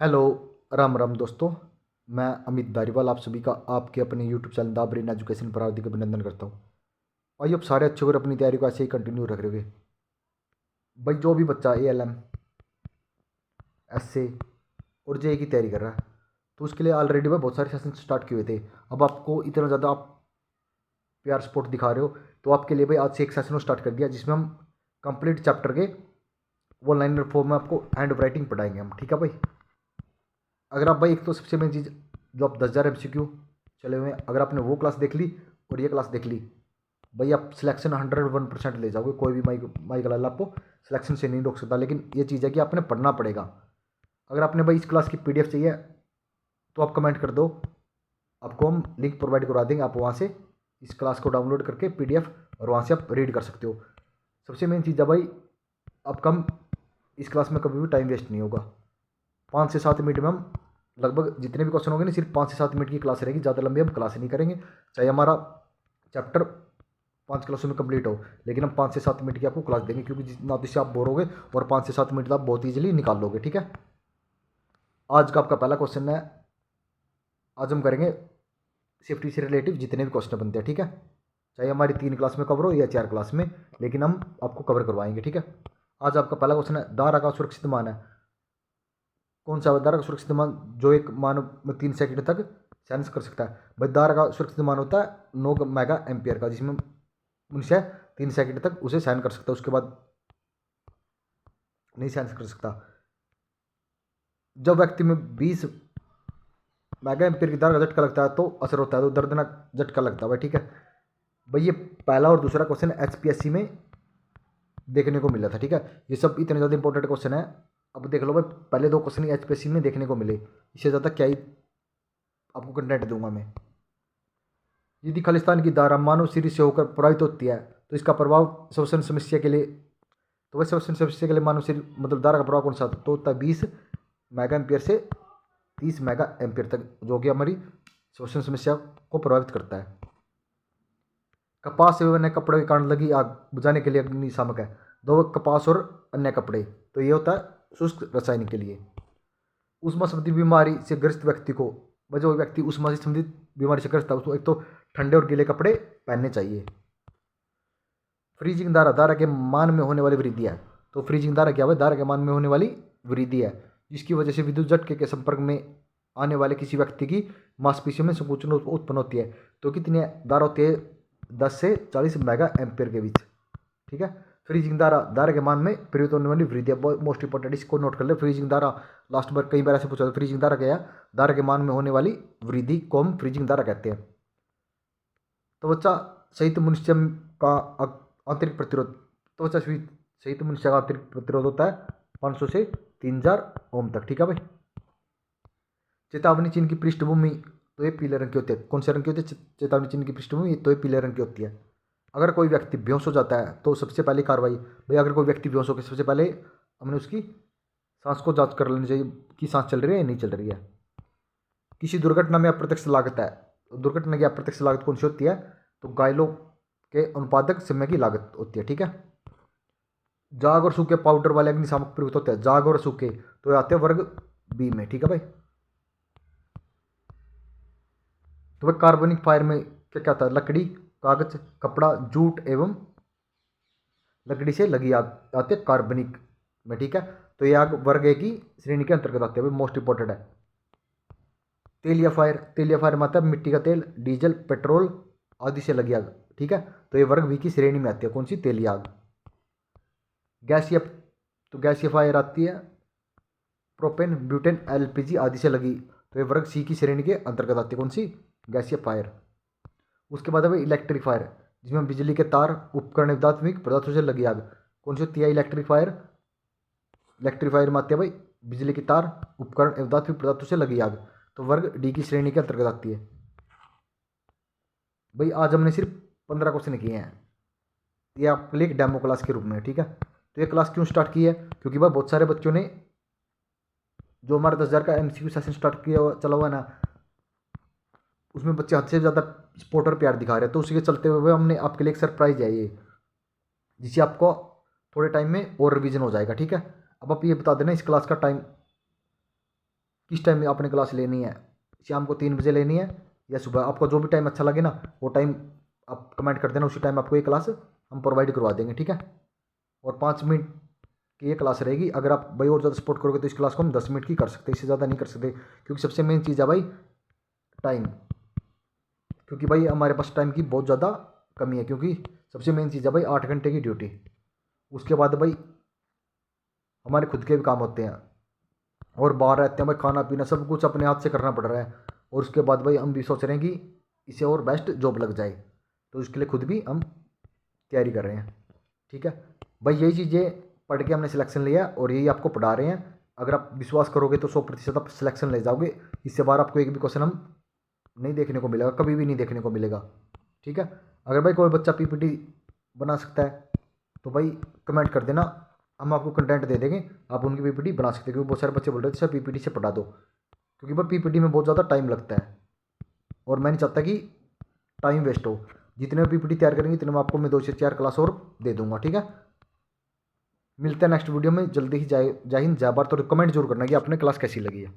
Hello. Ram Ram दोस्तों। मैं अमित धारीवाल आप सभी का आपके अपने YouTube channel the brain education पर हार्दिक अभिनंदन करता हूँ। आइए अब सारे अच्छे और अपनी तैयारी को ऐसे ही कंटिन्यू रख रहे भाई। जो भी बच्चा ALM एसए और JE की तैयारी कर रहा है तो उसके लिए ऑलरेडी भाई बहुत सारे सेशन स्टार्ट किए हुए थे। अब आपको इतना ज़्यादा आप प्यार सपोर्ट दिखा रहे हो तो आपके लिए भाई आज से एक सेशन स्टार्ट कर दिया जिसमें हम कंप्लीट चैप्टर के वन लाइनर फॉर्म में आपको हैंड राइटिंग पढ़ाएंगे हम। ठीक है भाई। अगर आप भाई एक तो सबसे मेन चीज़ जो आप 10,000 MCQ चले हुए हैं, अगर आपने वो क्लास देख ली और ये क्लास देख ली भाई आप सिलेक्शन 101% ले जाओगे। कोई भी माई गलाल आपको सिलेक्शन से नहीं रोक सकता। लेकिन ये चीज़ है कि आपने पढ़ना पड़ेगा। अगर आपने भाई इस क्लास की PDF चाहिए तो आप कमेंट कर दो, आपको हम लिंक प्रोवाइड करवा देंगे। आप वहाँ से इस क्लास को डाउनलोड करके PDF और वहाँ से आप रीड कर सकते हो। सबसे मेन चीज़ है भाई आपका इस क्लास में कभी भी टाइम वेस्ट नहीं होगा। 5 से 7 मिनट में हम लगभग जितने भी क्वेश्चन होंगे ना सिर्फ 5 से 7 मिनट की क्लास रहेगी। ज़्यादा लंबी हम क्लास नहीं करेंगे, चाहे हमारा चैप्टर 5 क्लासों में कंप्लीट हो, लेकिन हम 5 से 7 मिनट की आपको क्लास देंगे क्योंकि जितना से आप बोर होगे और 5 से 7 मिनट आप बहुत ईजिली निकाल लोगे। ठीक है। आज का आपका पहला क्वेश्चन है, आज हम करेंगे सेफ्टी से रिलेटिव जितने भी क्वेश्चन बनते हैं। ठीक है, चाहे हमारी 3 क्लास में कवर हो या 4 क्लास में, लेकिन हम आपको कवर करवाएंगे। ठीक है। आज आपका पहला क्वेश्चन है, दारा का सुरक्षित मान है कौन सा? दारा का सुरक्षित मान जो एक मानव 3 सेकंड तक सेंस कर सकता है। भाई दारा का सुरक्षित मान होता है 9 मेगा एम्पियर का, जिसमें मनुष्य 3 सेकंड तक उसे सहन कर सकता है, उसके बाद नहीं सहन कर सकता। जब व्यक्ति में 20 मेगा एम्पियर की दारा का झटका लगता है तो असर होता है, तो दर्दनाक झटका लगता है भाई। ठीक है भाई। ये पहला और दूसरा क्वेश्चन HPSC में देखने को मिला था। ठीक है, ये सब इतने ज़्यादा इंपॉर्टेंट क्वेश्चन है। अब देख लो भाई, पहले 2 क्वेश्चन HPSC में देखने को मिले, इससे ज़्यादा क्या ही आपको कंटेंट दूंगा मैं। यदि खालिस्तान की धारा मानव शरीर से होकर प्रभावित होती है तो इसका प्रभाव श्वसन समस्या के लिए, तो वह श्वसन समस्या के लिए मानव शरीर मतलब धारा का प्रभाव कौन सा तो होता है 20 मेगा एम्पियर से 30 मेगा एम्पियर तक, जो कि हमारी श्वसन समस्या को प्रभावित करता है। कपास से बने कपड़े के कारण लगी आग बुझाने के लिए अग्निशामक है। दो कपास और अन्य कपड़े, तो ये होता है शुष्क रसायन के लिए। उष्मा संबंधी बीमारी से ग्रस्त व्यक्ति को, वह जो व्यक्ति उष्मा से संबंधित बीमारी से ग्रस्त है उसको एक तो ठंडे और गीले कपड़े पहनने चाहिए। फ्रीजिंग धारा, धारा के मान में होने वाली वृद्धि है। तो फ्रीजिंग धारा क्या है? धारा के मान में होने वाली वृद्धि है जिसकी वजह से विद्युत झटके के संपर्क में आने वाले किसी व्यक्ति की मांसपेशियों में संकुचन उत्पन्न होती है। तो कितनी धारा होती है? 10 से 40 मेगा एम्पियर के बीच। ठीक है। फ्रीजिंग धारा, धारा के मान में परिवर्तन होने वाली वृद्धि है। मोस्ट इंपॉर्टेंट, इसको नोट कर ले। फ्रीजिंग धारा लास्ट बार कई बार ऐसे पूछा था, फ्रीजिंग धारा क्या है? धारा के मान में होने वाली वृद्धि को हम फ्रीजिंग धारा कहते हैं। तो बच्चा सहित मनुष्य का आंतरिक प्रतिरोध, तो बच्चा सहित मनुष्य का आंतरिक प्रतिरोध होता है 500 से 3000 ओम तक। ठीक है भाई। चेतावनी चिन्ह की पृष्ठभूमि तो ये पीले रंग की होती है। कौन से रंग की होती है चेतावनी चिन्ह की पृष्ठभूमि? तो ये पीले रंग की होती है। अगर कोई व्यक्ति बेहोश हो जाता है तो सबसे पहली कार्रवाई, भाई अगर कोई व्यक्ति बेहोश हो गया सबसे पहले हमने उसकी सांस को जांच कर लेनी चाहिए कि सांस चल रही है या नहीं चल रही है। किसी दुर्घटना में अप्रत्यक्ष लागत है, दुर्घटना की अप्रत्यक्ष लागत कौन सी होती है? तो घायलों के अनुपादक समय की लागत होती है। ठीक है। जाग और सूखे पाउडर वाले अग्निशामक प्रयुक्त होते हैं। जाग और सूखे तो ये आते हैं वर्ग B में। ठीक है भाई। तो भाई कार्बनिक फायर में क्या क्या आता है? लकड़ी, कागज, कपड़ा, जूट एवं लकड़ी से लगी आग आते हैं कार्बनिक में। ठीक है। तो ये आग वर्ग A की श्रेणी के अंतर्गत आती है भाई, मोस्ट इंपॉर्टेंट है। तेलिया फायर, तेलिया फायर में आता है मिट्टी का तेल, डीजल, पेट्रोल आदि से लगी आग। ठीक है। तो ये वर्ग B की श्रेणी में आती है। कौन सी? तेलिया आग। गैसीय, तो गैसीय फायर आती है प्रोपेन, ब्यूटेन, LPG आदि से लगी, तो ये वर्ग C की श्रेणी के अंतर्गत आती है। कौन सी? गैसीय फायर। उसके बाद है इलेक्ट्रिक फायर, जिसमें बिजली के तार, उपकरण, विद्युतीय पदार्थों से लगी आग। कौन सी होती है इलेक्ट्रिक फायर? इलेक्ट्रिक फायर में आती है भाई बिजली के तार, उपकरण, विद्युतीय पदार्थों से लगी आग, तो वर्ग D की श्रेणी के अंतर्गत आती है। भाई आज हमने सिर्फ 15 क्वेश्चन किए हैं, ये आपके लिए एक डेमो क्लास के रूप में। ठीक है। तो ये क्लास क्यों स्टार्ट की है? क्योंकि भाई बहुत सारे बच्चों ने जो हमारा 10,000 का MCQ सेशन स्टार्ट किया चला हुआ है ना, उसमें बच्चे हद से ज़्यादा सपोर्ट और प्यार दिखा रहे हैं। तो उसी के चलते हुए हमने आपके लिए एक सरप्राइज है ये, जिससे आपको थोड़े टाइम में और रिवीजन हो जाएगा। ठीक है। अब आप ये बता देना इस क्लास का टाइम किस टाइम में आपने क्लास लेनी है, शाम को 3 बजे लेनी है या सुबह, आपको जो भी टाइम अच्छा लगे ना वो टाइम आप कमेंट कर देना, उसी टाइम आपको ये क्लास हम प्रोवाइड करवा देंगे, ठीक है। और 5 मिनट की ये क्लास रहेगी। अगर आप भाई और ज़्यादा सपोर्ट करोगे तो इस क्लास को हम 10 मिनट की कर सकते हैं, इससे ज़्यादा नहीं कर सकते, क्योंकि सबसे मेन चीज़ है भाई टाइम। क्योंकि भाई हमारे पास टाइम की बहुत ज़्यादा कमी है, क्योंकि सबसे मेन चीज़ है भाई 8 घंटे की ड्यूटी। उसके बाद भाई हमारे खुद के भी काम होते हैं और बाहर रहते हैं भाई, खाना पीना सब कुछ अपने हाथ से करना पड़ रहा है। और उसके बाद भाई हम भी सोच रहे हैं कि इसे और बेस्ट जॉब लग जाए, तो इसके लिए खुद भी हम तैयारी कर रहे हैं, ठीक है भाई। यही चीज़ें पढ़ के हमने सिलेक्शन लिया और यही आपको पढ़ा रहे हैं। अगर आप विश्वास करोगे तो 100% आप सिलेक्शन ले जाओगे। इससे बाहर आपको एक भी क्वेश्चन हम नहीं देखने को मिलेगा, कभी भी नहीं देखने को मिलेगा, ठीक है। अगर भाई कोई बच्चा पीपीटी बना सकता है तो भाई कमेंट कर देना, हम आपको कंटेंट दे देंगे, आप उनकी पीपीटी बना सकते हैं। क्योंकि बहुत सारे बच्चे बोल रहे थे सर पीपीटी से पढ़ा दो, क्योंकि भाई पीपीटी में बहुत ज़्यादा टाइम लगता है और मैं नहीं चाहता कि टाइम वेस्ट हो। जितने पीपीटी तैयार करेंगे इतने में आपको मैं 2 से 4 क्लास और दे दूंगा, ठीक है। मिलते हैं नेक्स्ट वीडियो में जल्दी ही। जय हिंद, जय भारत। और कमेंट जरूर करना कि आपने क्लास कैसी लगी है।